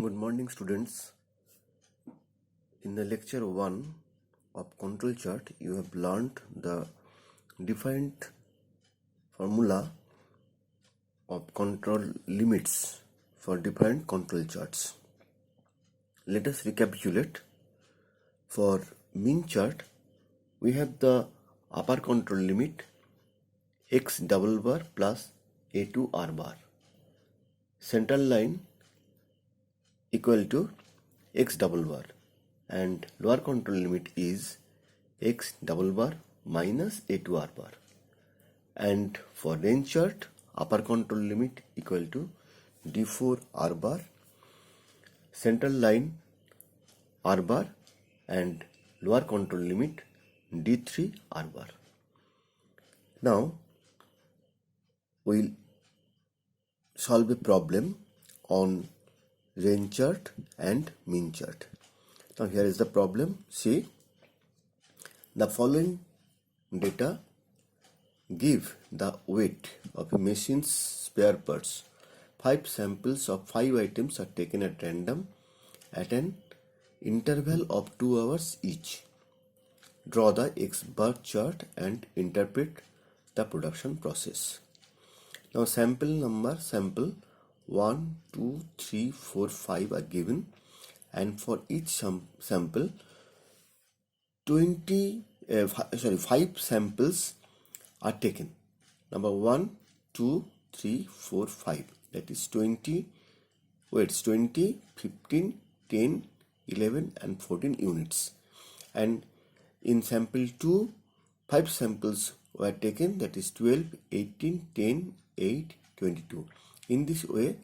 Good morning, students. In the lecture 1 of control chart, you have learned the defined formula of control limits for different control charts. Let us recapitulate. For mean chart, we have the upper control limit x double bar plus a2 r bar. Central line equal to x double bar, and lower control limit is x double bar minus a2 r bar. And for range chart, upper control limit equal to d4 r bar, central line r bar, and lower control limit d3 r bar. Now we'll solve a problem on range chart and mean chart. Now here is the problem. See, the following data give the weight of a machine's spare parts. 5 samples of 5 items are taken at random at an interval of 2 hours each. Draw the X bar chart and interpret the production process. Now sample 1, 2, 3, 4, 5 are given, and for each sample 5 samples are taken. Number 1, 2, 3, 4, 5. That is 20 weights, 20, 15, 10, 11 and 14 units. And in sample 2, 5 samples were taken, that is 12, 18, 10, 8, 22. In this way,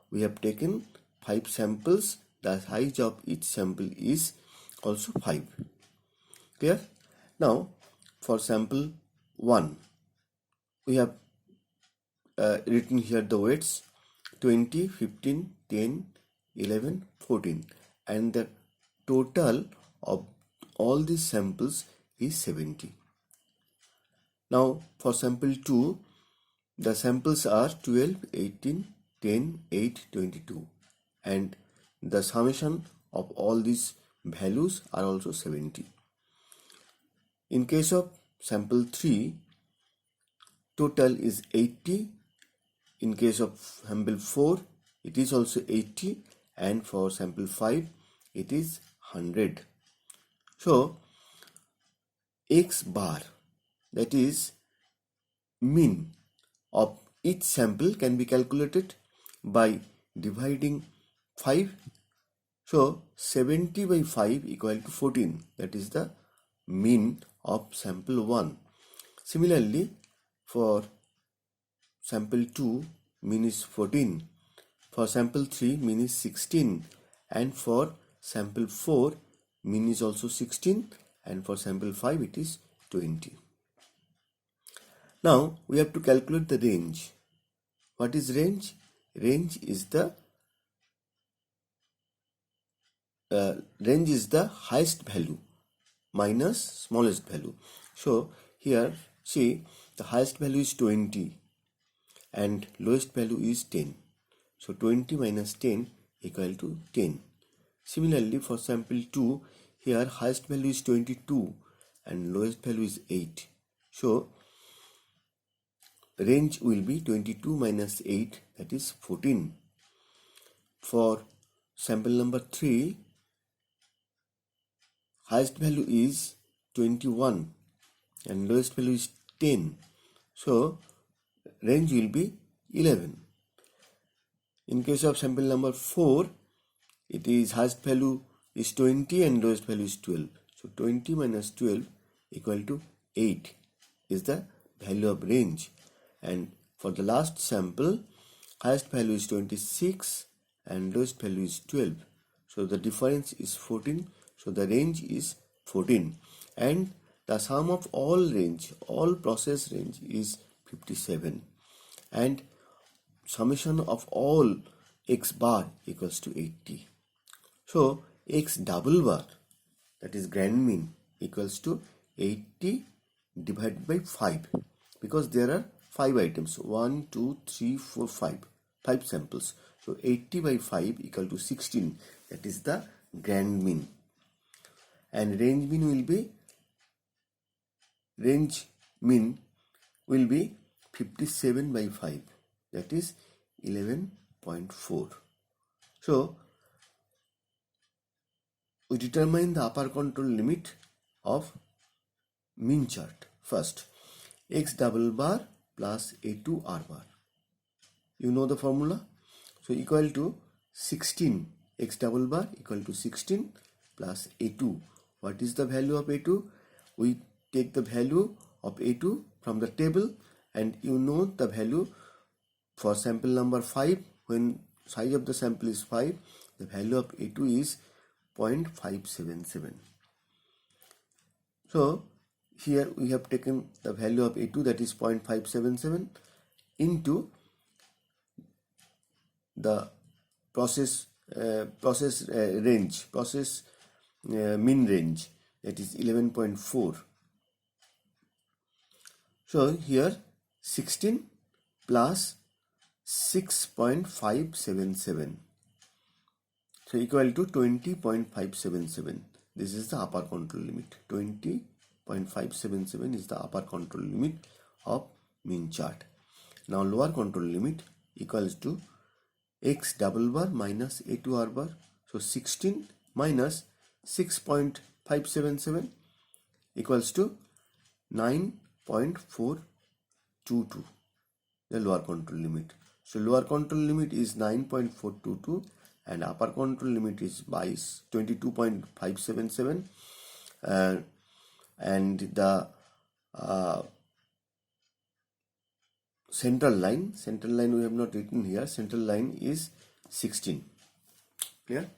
we have taken 5 samples. The size of each sample is also 5. Clear? Now, for sample 1, we have written here the weights 20, 15, 10, 11, 14, and the total of all these samples is 70. Now, for sample 2, the samples are 12, 18, 10, 8, 22, and the summation of all these values are also 70. In case of sample 3, total is 80. In case of sample 4, it is also 80, and for sample 5, it is 100. So, X bar, that is mean of each sample, can be calculated by dividing 5. So 70 by 5 equal to 14. That is the mean of sample 1. Similarly, for sample 2, mean is 14. For sample 3, mean is 16. And for sample 4, mean is also 16. And for sample 5, it is 20. Now we have to calculate the range. What is range? Range is the highest value minus smallest value. So here, see, the highest value is 20 and lowest value is 10. So 20 minus 10 equal to 10. Similarly, for sample 2, here highest value is 22 and lowest value is 8. So range will be 22 minus 8, that is 14. For sample number 3, highest value is 21 and lowest value is 10. So range will be 11. In case of sample number 4, it is highest value is 20 and lowest value is 12. So 20 minus 12 equal to 8 is the value of range. And for the last sample, highest value is 26 and lowest value is 12. So the difference is 14. So the range is 14. And the sum of all range, all process range is 57. And summation of all X bar equals to 80. So X double bar, that is grand mean, equals to 80 divided by 5, because there are 5 items, 1, 2, 3, 4, 5 samples. So 80 by 5 equal to 16. That is the grand mean. And range mean will be 57 by 5. That is 11.4. So we determine the upper control limit of mean chart. First, x double bar plus a2 r bar. You know the formula? So equal to 16, x double bar equal to 16 plus a2. What is the value of a2? We take the value of a2 from the table, and you know the value for sample number 5. When size of the sample is 5, the value of a2 is 0.577. So here we have taken the value of a2, that is 0.577, into the process mean range, that is 11.4. So here 16 plus 6.577, so equal to 20.577. This is the upper control limit. 20.577 is the upper control limit of mean chart. Now lower control limit equals to x double bar minus a2 r bar. So 16 minus 6.577 equals to 9.422, the lower control limit. So lower control limit is 9.422 and upper control limit is by 22.577, and the central line we have not written here. Central line is 16. Clear?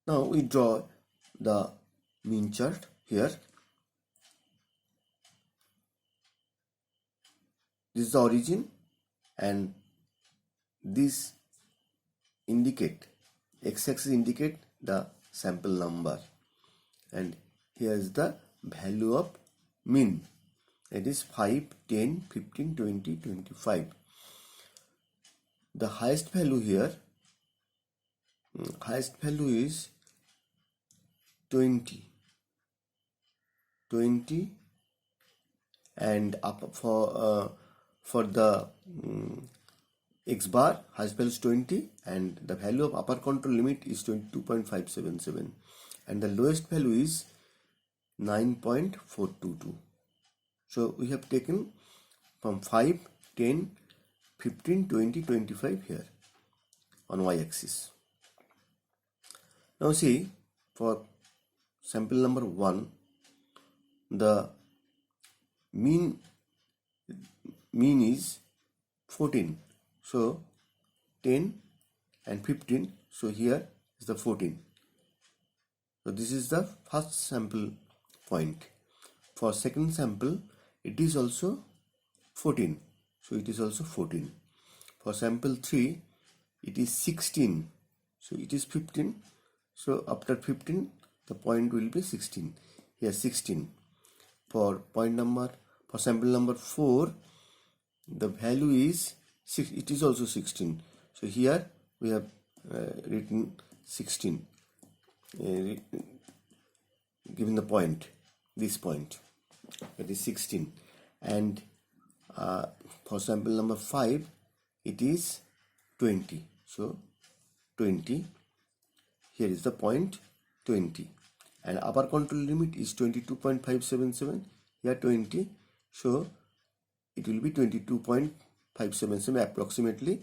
Now we draw the mean chart here. This is the origin, and this indicate, x-axis indicate the sample number, and here is the value of mean, that is 5, 10, 15, 20, 25. The highest value here, is 20, and up for the x bar, highest value is 20, and the value of upper control limit is 22.577, and the lowest value is 9.422. So we have taken from 5, 10, 15, 20, 25 here on y-axis. Now see, for sample number 1, the mean is 14. So 10 and 15. So here is the 14. So this is the first sample point. For second sample, it is also 14. So it is also 14. For sample 3, it is 16. So it is 15. So after 15, the point will be 16. Here 16. For sample number 4, the value is 6. It is also 16. So here we have written 16. Given the point, this point, that is 16. And for sample number 5, it is 20. So 20. Here is the point 20. And upper control limit is 22.577. Here 20. So it will be 22.577 approximately.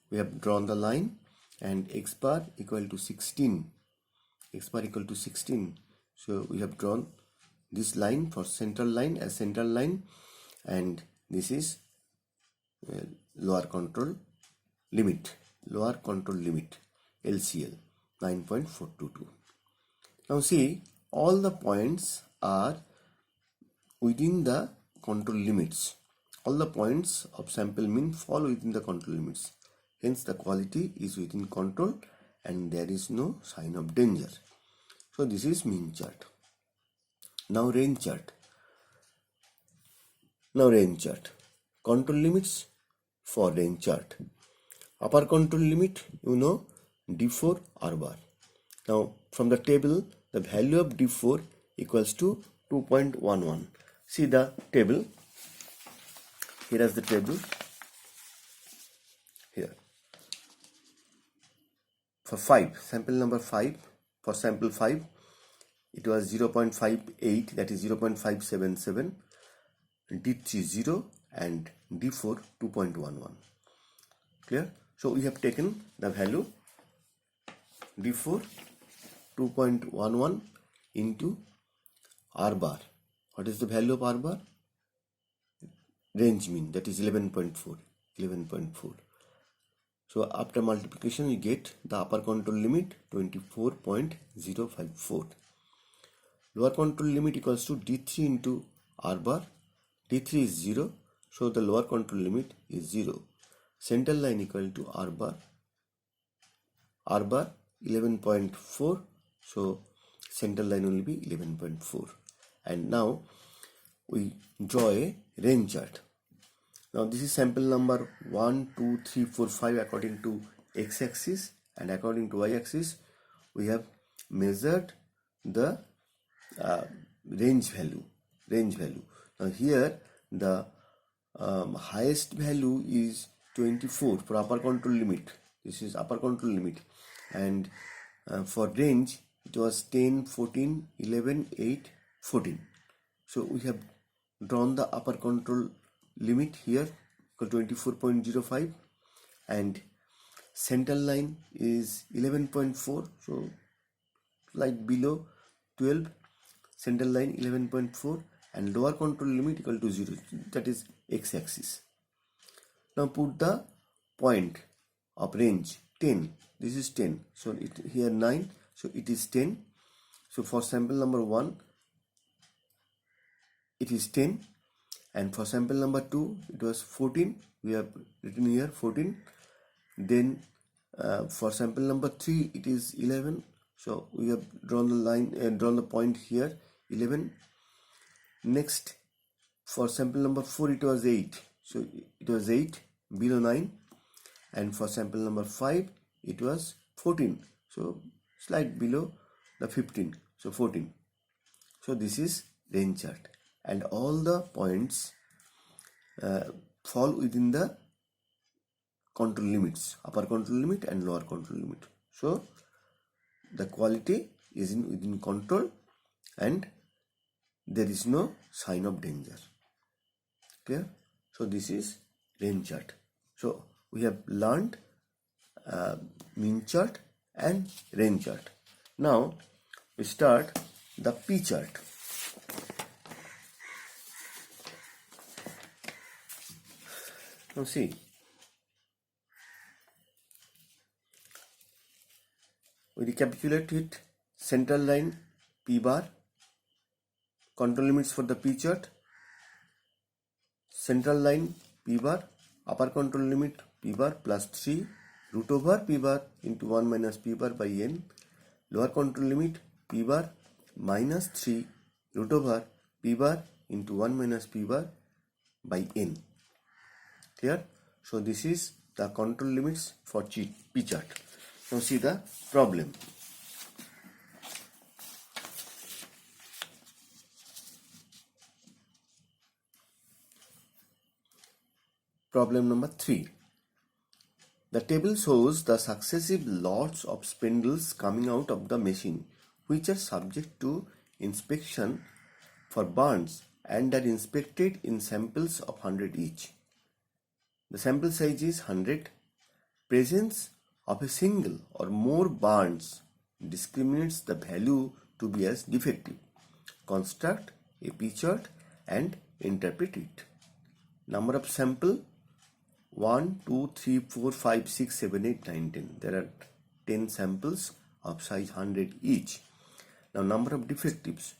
We have drawn the line, and x bar equal to 16. X bar equal to 16. So we have drawn this line for central line as central line, and this is lower control limit, LCL 9.422. Now see, all the points are within the control limits. All the points of sample mean fall within the control limits. Hence the quality is within control and there is no sign of danger. So this is mean chart. Now range chart. control limits for range chart. Upper control limit, you know, D4 R bar. Now from the table, the value of D4 equals to 2.11. See the table. Here is the table. Here. For 5, sample number 5, for sample 5, it was 0.58, that is 0.577, D3 0 and D4 2.11. Clear? So we have taken the value D4 2.11 into R bar. What is the value of R bar? Range mean, that is 11.4. 11.4. So after multiplication you get the upper control limit 24.054. Lower control limit equals to D3 into R bar. D3 is 0, so the lower control limit is 0. Central line equal to R bar. R bar 11.4, so central line will be 11.4. And now we draw a range chart. Now this is sample number 1, 2, 3, 4, 5 according to x-axis, and according to y-axis we have measured the range value. Now here the highest value is 24 for upper control limit. This is upper control limit, and for range it was 10, 14, 11, 8, 14. So we have drawn the upper control limit here equal 24.05, and central line is 11.4, so like below 12, central line 11.4, and lower control limit equal to 0, that is x-axis. Now put the point of range 10. This is 10, so it here 9, so it is 10. So for sample number 1 it is 10, and for sample number 2 it was 14. We have written here 14. Then for sample number 3 it is 11, so we have drawn the line, drawn the point here 11. Next for sample number 4 it was 8, so it was 8 below 9, and for sample number 5 it was 14, so slight below the 15, so 14. So this is range chart, and all the points fall within the control limits, upper control limit and lower control limit. So the quality is within control and there is no sign of danger. Clear? So this is range chart. So we have learned mean chart and range chart. Now we start the P chart. Now see, we recapitulate it. Central line P bar, control limits for the P chart. Central line P bar, upper control limit P bar plus 3 root over P bar into 1 minus P bar by n. Lower control limit P bar minus 3 root over P bar into 1 minus P bar by n. Clear? So this is the control limits for P chart. Now see the problem. Problem number 3. The table shows the successive lots of spindles coming out of the machine, which are subject to inspection for burns and are inspected in samples of 100 each. The sample size is 100. Presence of a single or more burns discriminates the value to be as defective. Construct a P chart and interpret it. Number of sample 1, 2, 3, 4, 5, 6, 7, 8, 9, 10. There are 10 samples of size 100 each. Now number of defectives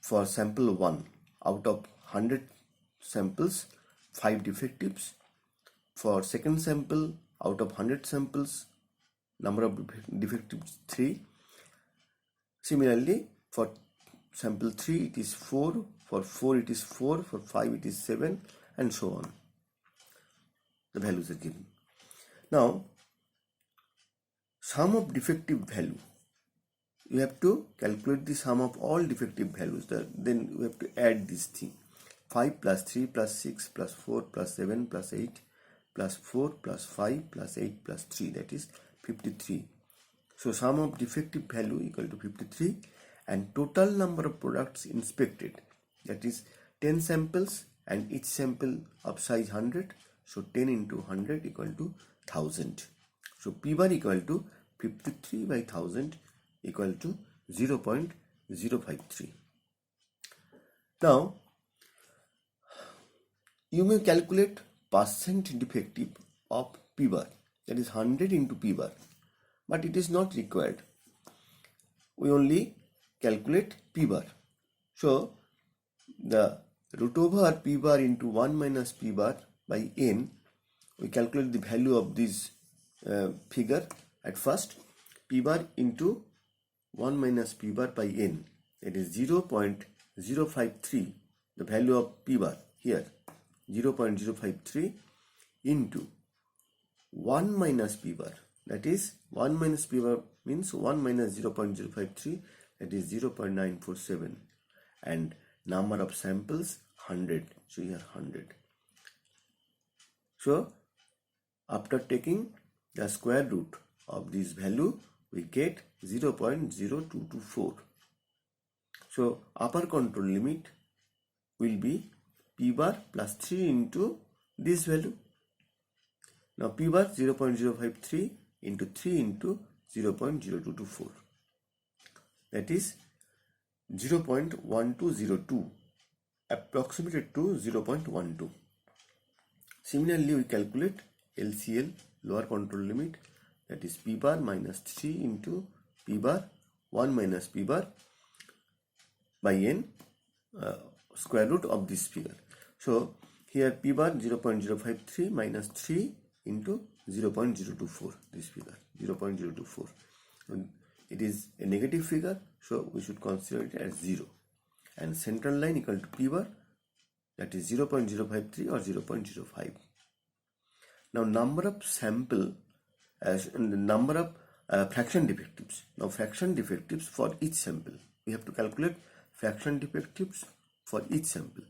for sample 1, out of 100 samples 5 defectives. For second sample, out of 100 samples, number of defectives 3. Similarly, for sample 3 it is 4, for 4 it is 4, for 5 it is 7, and so on. The values are given. Now, sum of defective value. You have to calculate the sum of all defective values. Then we have to add this thing. 5 plus 3 plus 6 plus 4 plus 7 plus 8 plus 4 plus 5 plus 8 plus 3, that is 53. So sum of defective value equal to 53, and total number of products inspected, that is 10 samples and each sample of size 100. So 10 into 100 equal to 1000. So P bar equal to 53 by 1000 equal to 0.053. Now, you may calculate percent defective of P bar, that is 100 into P bar, but it is not required. We only calculate P bar. So the root over P bar into 1 minus P bar by n, we calculate the value of this figure at first. P bar into 1 minus P bar by n, that is 0.053, the value of P bar here, 0.053 into 1 minus P bar, that is 1 minus P bar means 1 minus 0.053, that is 0.947, and number of samples 100, so here 100. So after taking the square root of this value, we get 0.0224. So upper control limit will be P bar plus 3 into this value. Now P bar 0.053 into 3 into 0.0224, that is 0.1202, approximated to 0.12. Similarly, we calculate LCL, lower control limit, that is P bar minus 3 into P bar 1 minus P bar by n, square root of this figure. So here P bar 0.053 minus 3 into 0.024, this figure 0.024. It is a negative figure, so we should consider it as 0. And central line equal to P bar, that is 0.053 or 0.05. Now number of sample as the number of fraction defectives. Now fraction defectives for each sample. We have to calculate fraction defectives for each sample.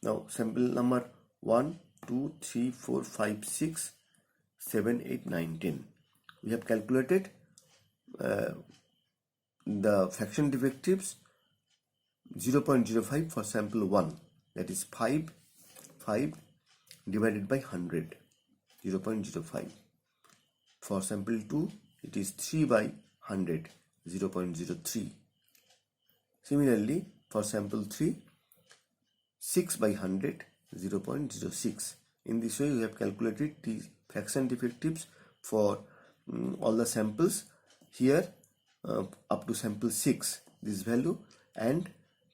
Now sample number 1, 2, 3, 4, 5, 6, 7, 8, 9, 10. We have calculated the fraction defectives 0.05 for sample 1, that is 5 divided by 100, 0.05. For sample 2, it is 3 by 100, 0.03. Similarly, for sample 3, 6 by 100, 0.06. In this way, we have calculated the fraction defectives for all the samples here up to sample 6, this value, and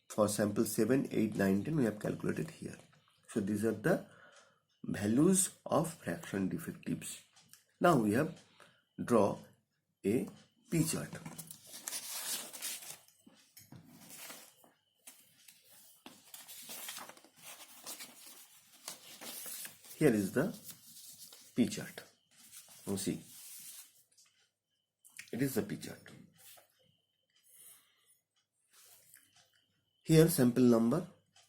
for sample 7, 8, 9, 10 we have calculated here. So these are the values of fraction defectives. Now we have draw a P chart. Here is the P chart. Now see, it is the P chart. Here sample number,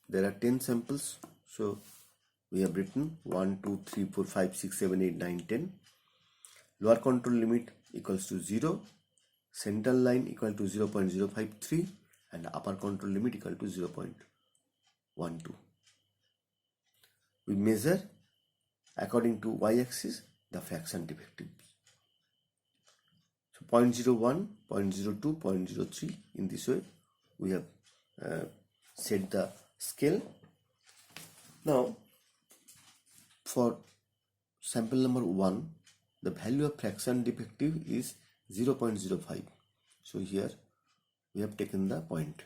there are 10 samples, so we have written 1, 2, 3, 4, 5, 6, 7, 8, 9, 10. Lower control limit equals to 0, central line equal to 0.053, and upper control limit equal to 0.12. We measure according to y-axis the fraction defectives. So 0.01, 0.02, 0.03, in this way we have set the scale. Now for sample number 1, the value of fraction defective is 0.05. So here we have taken the point.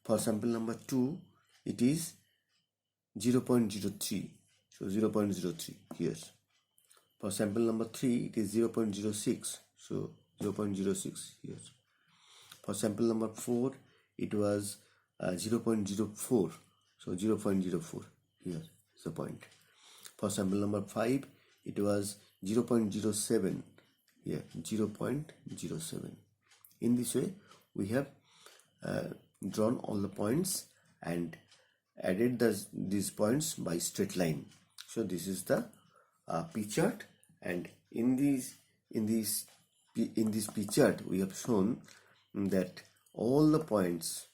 For sample number 2, it is 0.03. So 0.03 here. For sample number 3, it is 0.06. So 0.06 here. For sample number 4, it was 0.04. So 0.04 here. the point. For sample number 5, it was 0.07. Here 0.07. In this way, we have drawn all the points and added these points by straight line. So this is the P chart, and in this P chart we have shown that all the points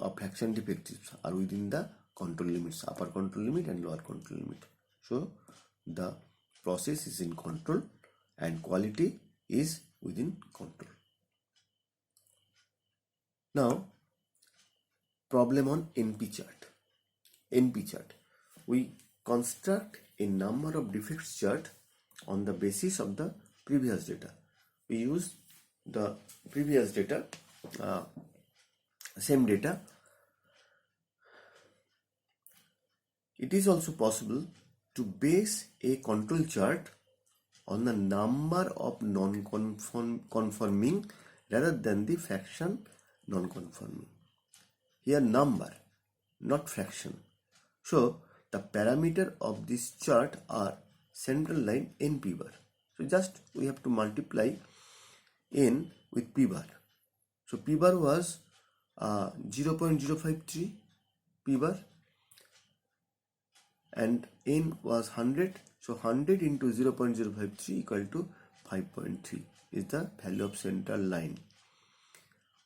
of fraction defectives are within the control limits, upper control limit and lower control limit. So the process is in control and quality is within control. Now, problem on NP chart. NP chart. We construct a number of defects chart on the basis of the previous data. We use the previous data, same data. It is also possible to base a control chart on the number of non-conforming rather than the fraction non-conforming. Here number, not fraction. So the parameter of this chart are central line n p bar. So just we have to multiply n with p bar. So p bar was 0.053 p bar and n was 100. So 100 into 0.053 equal to 5.3 is the value of central line.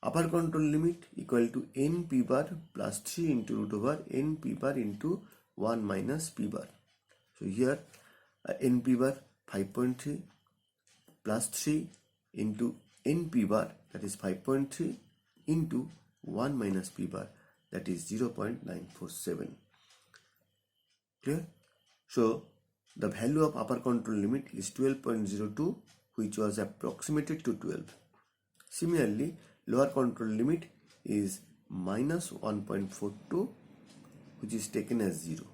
Upper control limit equal to n p bar plus 3 into root over n p bar into 1 minus p bar. So here n p bar 5.3 plus 3 into n p bar, that is 5.3 into 1 minus p bar, that is 0.947. Clear? So the value of upper control limit is 12.02, which was approximated to 12. Similarly, lower control limit is minus 1.42, which is taken as 0.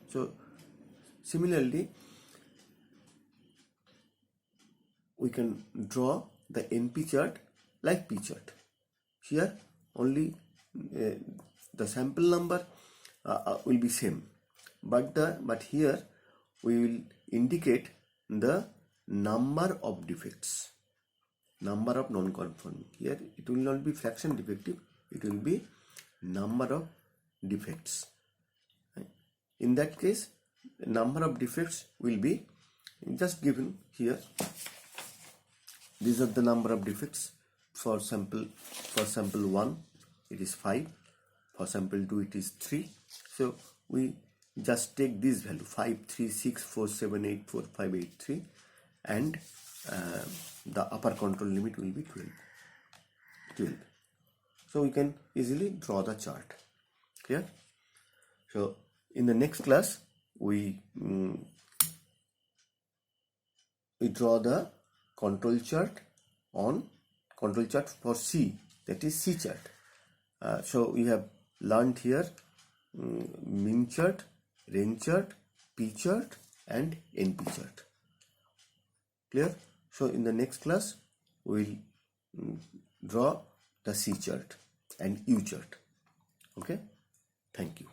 So similarly, we can draw the NP chart like P chart. Here only the sample number will be same, but here we will indicate the number of defects, number of non-conforming. Here it will not be fraction defective, it will be number of defects. In that case, number of defects will be just given here. These are the number of defects. For sample 1 it is 5, for sample 2 it is 3. So we just take this value 5, 3, 6, 4, 7, 8, 4, 5, 8, 3, and the upper control limit will be 12. So we can easily draw the chart. Clear? So in the next class we draw the control chart for C, that is C chart. So we have learned here mean chart, range chart, P chart and NP chart. Clear? So in the next class we will draw the C chart and U chart. Okay, thank you.